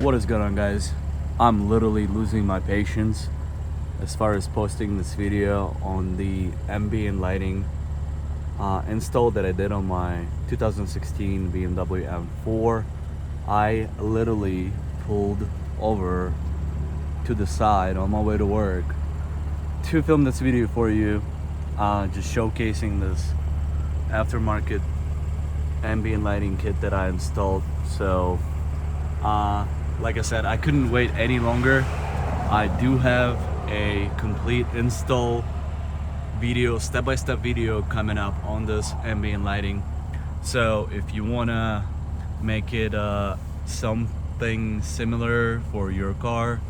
What is going on, guys? I'm literally losing my patience as far as posting this video on the ambient lighting install that I did on my 2016 BMW M4. I literally pulled over to the side on my way to work to film this video for you, just showcasing this aftermarket ambient lighting kit that I installed. So like I said, I couldn't wait any longer. I do have a complete install video, step-by-step video coming up on this ambient lighting. So if you wanna make it something similar for your car,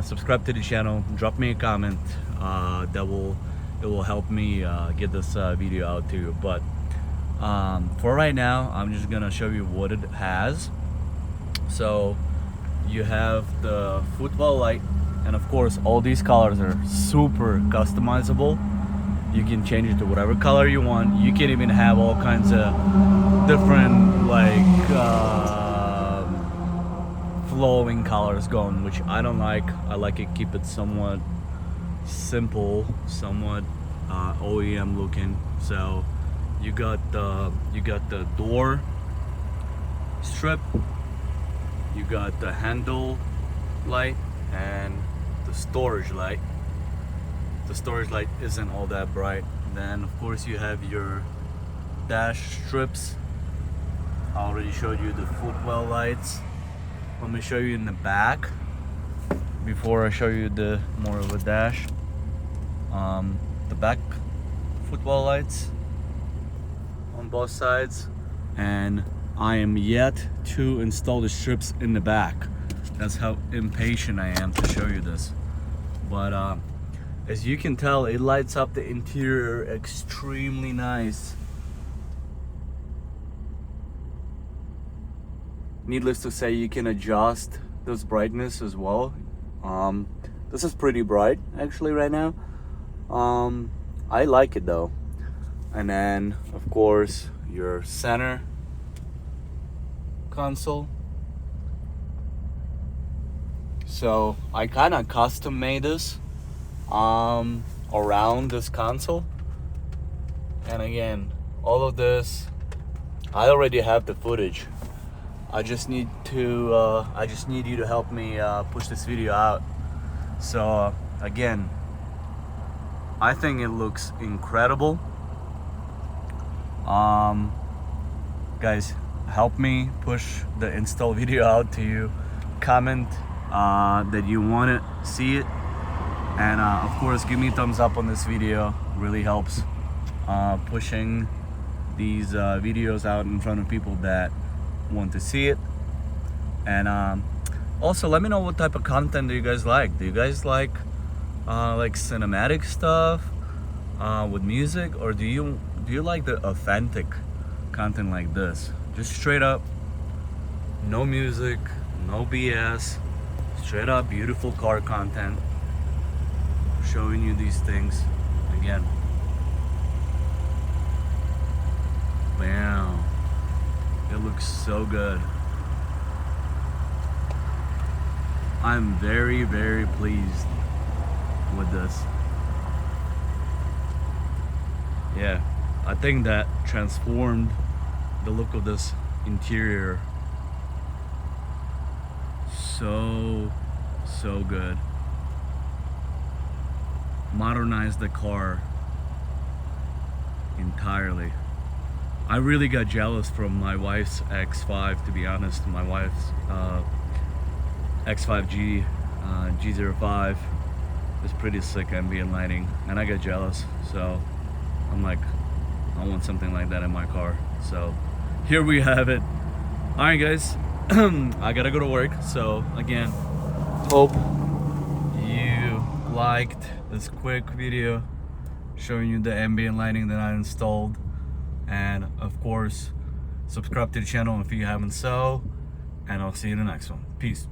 subscribe to the channel, drop me a comment. It will help me get this video out to you. But for right now, I'm just gonna show you what it has. So you have the footwell light, and of course all these colors are super customizable. You can change it to whatever color you want. You can even have all kinds of different flowing colors going, which I don't like. I like it, keep it somewhat simple, somewhat OEM looking. So you got the door strip, you got the handle light, and the storage light. The storage light isn't all that bright. Then of course you have your dash strips. I already showed you the footwell lights. Let me show you in the back before I show you the more of a dash. The back footwell lights on both sides, and I am yet to install the strips in the back. That's how impatient I am to show you this. But as you can tell, it lights up the interior extremely nice. Needless to say, you can adjust this brightness as well. This is pretty bright actually right now. I like it though. And then of course your center console. So I kind of custom made this around this console. And again, all of this, I already have the footage. I just need you to help me push this video out. So again, I think it looks incredible. Guys, help me push the install video out to you. Comment that you want to see it, and of course give me a thumbs up on this video. Really helps pushing these videos out in front of people that want to see it. And also let me know what type of content do you guys like. Do you guys like cinematic stuff with music, or do you like the authentic content like this? Just straight up, no music, no BS, straight up beautiful car content, showing you these things again. Wow, it looks so good. I'm very, very pleased with this. Yeah, I think that transformed the look of this interior so good. Modernized the car entirely. I really got jealous from my wife's X5, to be honest. My wife's X5G G05 is pretty sick ambient lighting, and I got jealous. So I'm like, I want something like that in my car. So here we have it. All right, guys. I gotta go to work. So again, hope you liked this quick video showing you the ambient lighting that I installed. And of course, subscribe to the channel if you haven't so, and I'll see you in the next one. Peace.